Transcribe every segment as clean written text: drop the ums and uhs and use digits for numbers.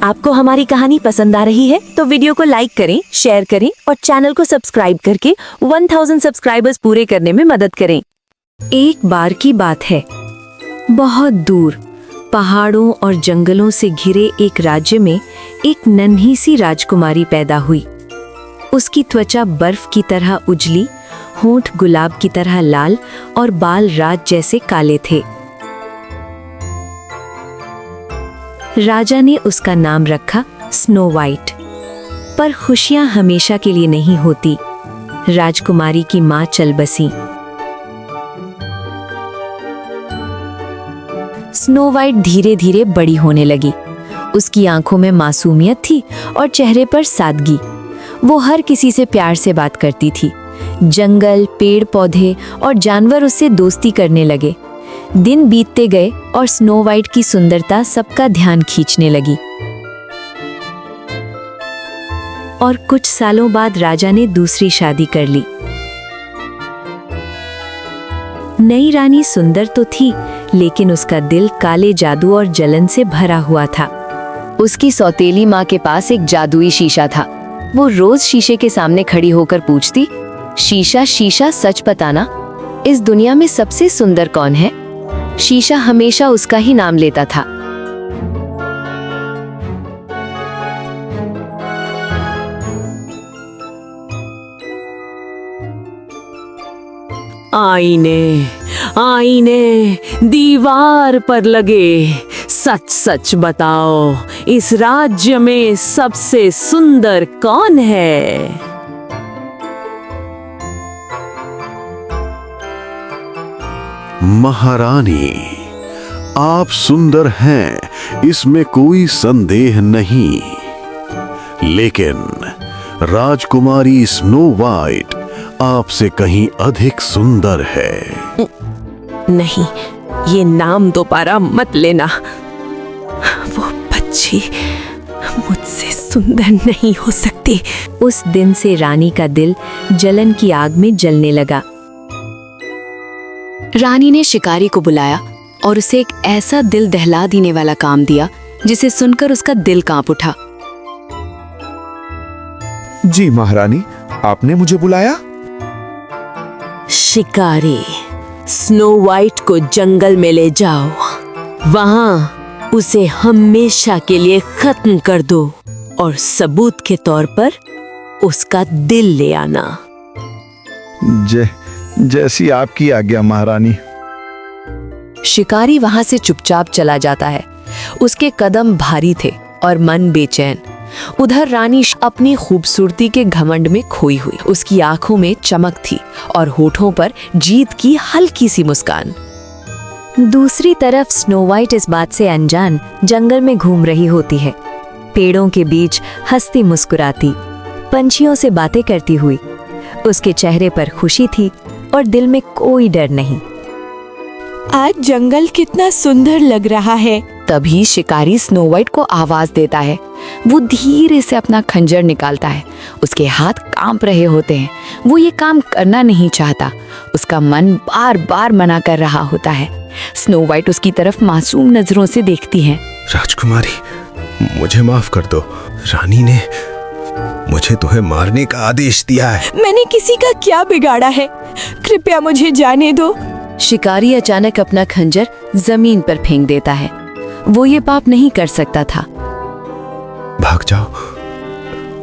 आपको हमारी कहानी पसंद आ रही है तो वीडियो को लाइक करें, शेयर करें और चैनल को सब्सक्राइब करके 1000 सब्सक्राइबर्स पूरे करने में मदद करें। एक बार की बात है, बहुत दूर पहाड़ों और जंगलों से घिरे एक राज्य में एक नन्ही सी राजकुमारी पैदा हुई। उसकी त्वचा बर्फ की तरह उजली, होंठ गुलाब की तरह लाल और बाल रात जैसे काले थे। राजा ने उसका नाम रखा स्नो वाइट। पर खुशियां हमेशा के लिए नहीं होती। राजकुमारी की मां चल बसी। स्नो वाइट धीरे धीरे बड़ी होने लगी। उसकी आंखों में मासूमियत थी और चेहरे पर सादगी। वो हर किसी से प्यार से बात करती थी। जंगल, पेड़ पौधे और जानवर उससे दोस्ती करने लगे। दिन बीतते गए और स्नो वाइट की सुंदरता सबका ध्यान खींचने लगी। और कुछ सालों बाद राजा ने दूसरी शादी कर ली। नई रानी सुंदर तो थी, लेकिन उसका दिल काले जादू और जलन से भरा हुआ था। उसकी सौतेली माँ के पास एक जादुई शीशा था। वो रोज शीशे के सामने खड़ी होकर पूछती, शीशा शीशा सच बताना, इस दुनिया में सबसे सुंदर कौन है? शीशा हमेशा उसका ही नाम लेता था। आईने आईने दीवार पर लगे, सच सच बताओ, इस राज्य में सबसे सुंदर कौन है? महारानी, आप सुंदर हैं, इसमें कोई संदेह नहीं। लेकिन राजकुमारी स्नो वाइट आपसे कहीं अधिक सुंदर है। नहीं, ये नाम दोबारा मत लेना। वो बच्ची मुझसे सुंदर नहीं हो सकती। उस दिन से रानी का दिल जलन की आग में जलने लगा। रानी ने शिकारी को बुलाया और उसे एक ऐसा दिल दहला देने वाला काम दिया जिसे सुनकर उसका दिल कांप उठा। जी महारानी, आपने मुझे बुलाया? शिकारी, स्नो वाइट को जंगल में ले जाओ। वहां उसे हमेशा के लिए खत्म कर दो और सबूत के तौर पर उसका दिल ले आना। जैसी आपकी आज्ञा महारानी। शिकारी वहां से चुपचाप चला जाता है। उसके कदम भारी थे और मन बेचैन। उधर रानी अपनी खूबसूरती के घमंड में खोई हुई। उसकी आंखों में चमक थी और होठों पर जीत की हल्की सी मुस्कान। दूसरी तरफ स्नो वाइट इस बात से अनजान जंगल में घूम रही होती है, पेड़ों के बीच हंसती मुस्कुराती, पंछियों से बातें करती हुई। उसके चेहरे पर खुशी थी और दिल में कोई डर नहीं। आज जंगल कितना सुंदर लग रहा है। तभी शिकारी स्नो वाइट को आवाज देता है। वो धीरे से अपना खंजर निकालता है। उसके हाथ कांप रहे होते हैं। वो ये काम करना नहीं चाहता। उसका मन बार बार मना कर रहा होता है। स्नो वाइट उसकी तरफ मासूम नजरों से देखती है। राजकुमारी, मुझे माफ कर दो। रानी ने मुझे तुम्हें मारने का आदेश दिया है। मैंने किसी का क्या बिगाड़ा है? कृपया मुझे जाने दो। शिकारी अचानक अपना खंजर जमीन पर फेंक देता है। वो ये पाप नहीं कर सकता था। भाग जाओ,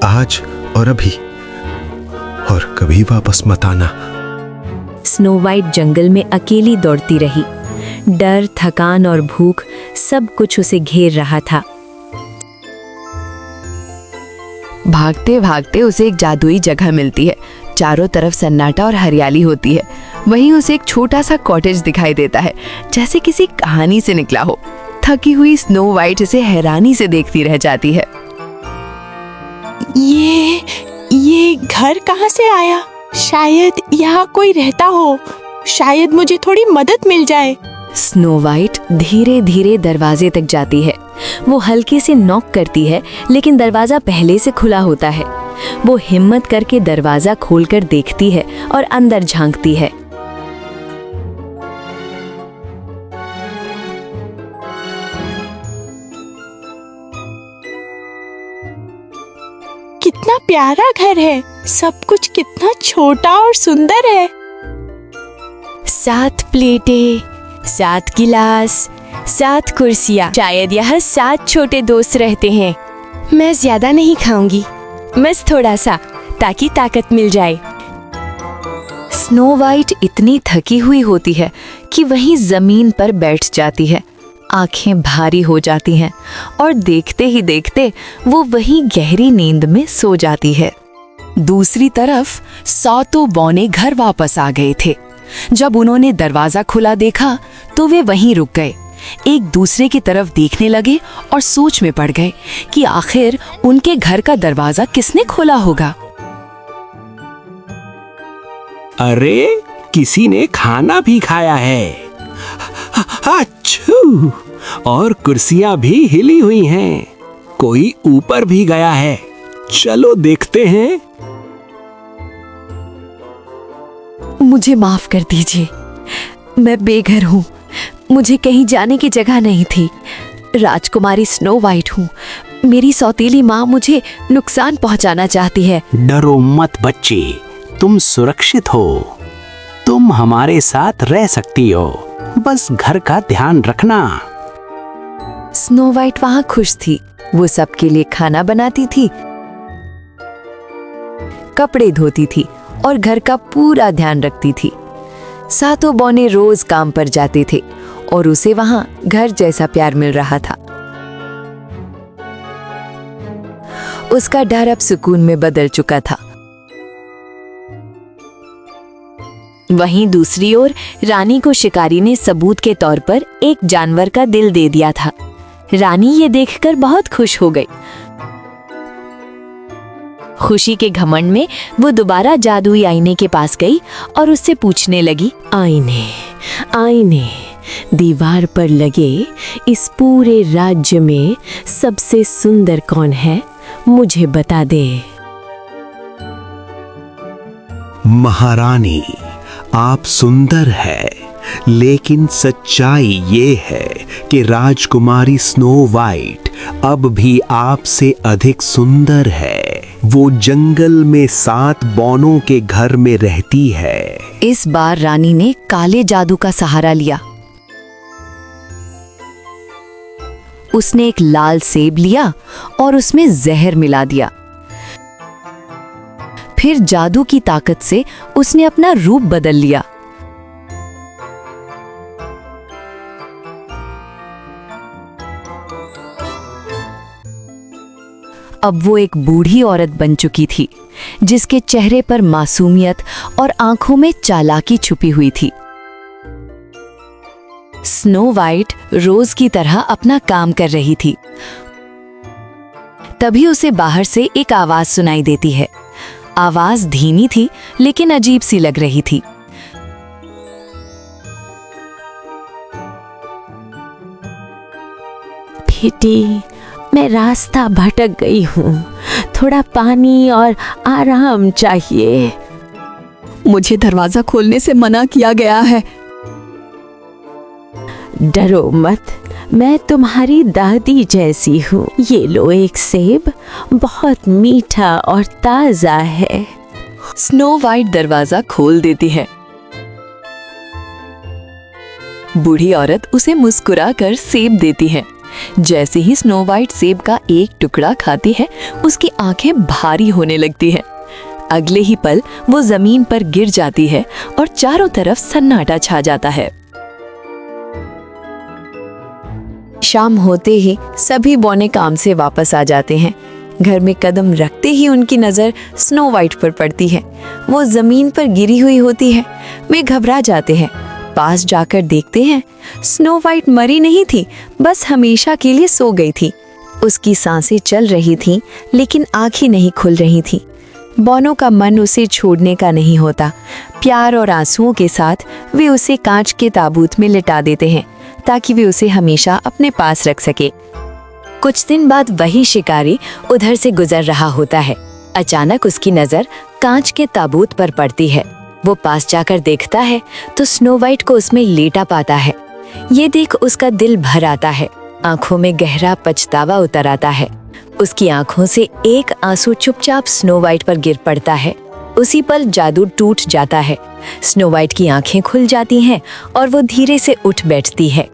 आज और अभी, और कभी वापस मत आना। स्नो वाइट जंगल में अकेली दौड़ती रही। डर, थकान और भूख सब कुछ उसे घेर रहा था। भागते भागते उसे एक जादुई जगह मिलती है। चारों तरफ सन्नाटा और हरियाली होती है। वहीं उसे एक छोटा सा कॉटेज दिखाई देता है, जैसे किसी कहानी से निकला हो। थकी हुई स्नो वाइट इसे हैरानी से देखती रह जाती है। ये घर कहाँ से आया? शायद यहाँ कोई रहता हो। शायद मुझे थोड़ी मदद मिल जाए। स्नो वाइट धीरे धीरे दरवाजे तक जाती है। वो हल्के से नॉक करती है, लेकिन दरवाजा पहले से खुला होता है। वो हिम्मत करके दरवाजा खोलकर देखती है और अंदर झांकती है। कितना प्यारा घर है। सब कुछ कितना छोटा और सुंदर है। 7 प्लेटें, 7 गिलास, 7 कुर्सियाँ। शायद यहाँ 7 छोटे दोस्त रहते हैं। मैं ज्यादा नहीं खाऊंगी, बस थोड़ा सा, ताकि ताकत मिल जाए। स्नो वाइट इतनी थकी हुई होती है कि वहीं जमीन पर बैठ जाती है। आंखें भारी हो जाती हैं और देखते ही देखते वो वहीं गहरी नींद में सो जाती है। दूसरी तरफ सातों बौने घर वापस आ गए थे। जब उन्होंने दरवाजा खुला देखा तो वे वहीं रुक गए, एक दूसरे की तरफ देखने लगे और सोच में पड़ गए कि आखिर उनके घर का दरवाजा किसने खोला होगा। अरे, किसी ने खाना भी खाया है। अच्छू, और कुर्सियां भी हिली हुई हैं। कोई ऊपर भी गया है। चलो देखते हैं। मुझे माफ कर दीजिए, मैं बेघर हूँ। मुझे कहीं जाने की जगह नहीं थी। राजकुमारी स्नो वाइट हूँ। मेरी सौतेली माँ मुझे नुकसान पहुँचाना चाहती है। डरो मत बच्चे, तुम सुरक्षित हो। तुम हमारे साथ रह सकती हो, बस घर का ध्यान रखना। स्नो वाइट वहाँ खुश थी। वो सबके लिए खाना बनाती थी, कपड़े धोती थी और घर का पूरा ध्यान रखती थी। सातों बौने रोज काम पर जाते थे और उसे वहाँ घर जैसा प्यार मिल रहा था। उसका डर अब सुकून में बदल चुका था। वहीं दूसरी ओर रानी को शिकारी ने सबूत के तौर पर एक जानवर का दिल दे दिया था। रानी ये देखकर बहुत खुश हो गई। खुशी के घमंड में वो दोबारा जादुई आईने के पास गई और उससे पूछने लगी, आईने, आईने, दीवार पर लगे इस पूरे राज्य में सबसे सुंदर कौन है? मुझे बता दे। महारानी, आप सुंदर है, लेकिन सच्चाई ये है कि राजकुमारी स्नो वाइट अब भी आपसे अधिक सुंदर है। वो जंगल में 7 बौनों के घर में रहती है। इस बार रानी ने काले जादू का सहारा लिया। उसने एक लाल सेब लिया और उसमें जहर मिला दिया। फिर जादू की ताकत से उसने अपना रूप बदल लिया। अब वो एक बूढ़ी औरत बन चुकी थी, जिसके चेहरे पर मासूमियत और आंखों में चालाकी छुपी हुई थी। स्नो वाइट रोज की तरह अपना काम कर रही थी। तभी उसे बाहर से एक आवाज सुनाई देती है। आवाज धीमी थी लेकिन अजीब सी लग रही थी। बेटी, मैं रास्ता भटक गई हूँ। थोड़ा पानी और आराम चाहिए। मुझे दरवाजा खोलने से मना किया गया है। डरो मत, मैं तुम्हारी दादी जैसी हूँ। ये लो एक सेब, बहुत मीठा और ताजा है। स्नो वाइट दरवाजा खोल देती है। बूढ़ी औरत उसे मुस्कुराकर सेब देती है। जैसे ही स्नो वाइट सेब का एक टुकड़ा खाती है, उसकी आंखें भारी होने लगती हैं। अगले ही पल वो जमीन पर गिर जाती है और चारों तरफ सन्नाटा छा जाता है। शाम होते ही सभी बौने काम से वापस आ जाते हैं। घर में कदम रखते ही उनकी नजर स्नो वाइट पर पड़ती है। वो जमीन पर गिरी हुई होती है। वे घबरा जाते हैं। पास जाकर देखते हैं, स्नो वाइट मरी नहीं थी, बस हमेशा के लिए सो गई थी। उसकी सांसें चल रही थीं, लेकिन आंखें नहीं खुल रही थीं। बौनों का मन उसे छोड़ने का नहीं होता। प्यार और आंसुओं के साथ वे उसे कांच के ताबूत में लिटा देते हैं, ताकि वे उसे हमेशा अपने पास रख सके। कुछ दिन बाद वही शिकारी उधर से गुजर रहा होता है। अचानक उसकी नजर कांच के ताबूत पर पड़ती है। वो पास जाकर देखता है तो स्नो वाइट को उसमें लेटा पाता है। ये देख उसका दिल भर आता है। आंखों में गहरा पछतावा उतर आता है। उसकी आंखों से एक आंसू चुपचाप स्नो वाइट पर गिर पड़ता है। उसी पल जादू टूट जाता है। स्नो वाइट की आंखें खुल जाती हैं और वो धीरे से उठ बैठती है।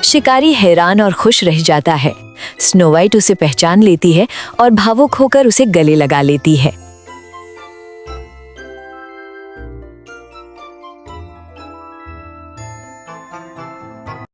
शिकारी हैरान और खुश रह जाता है। स्नो वाइट उसे पहचान लेती है और भावुक होकर उसे गले लगा लेती है।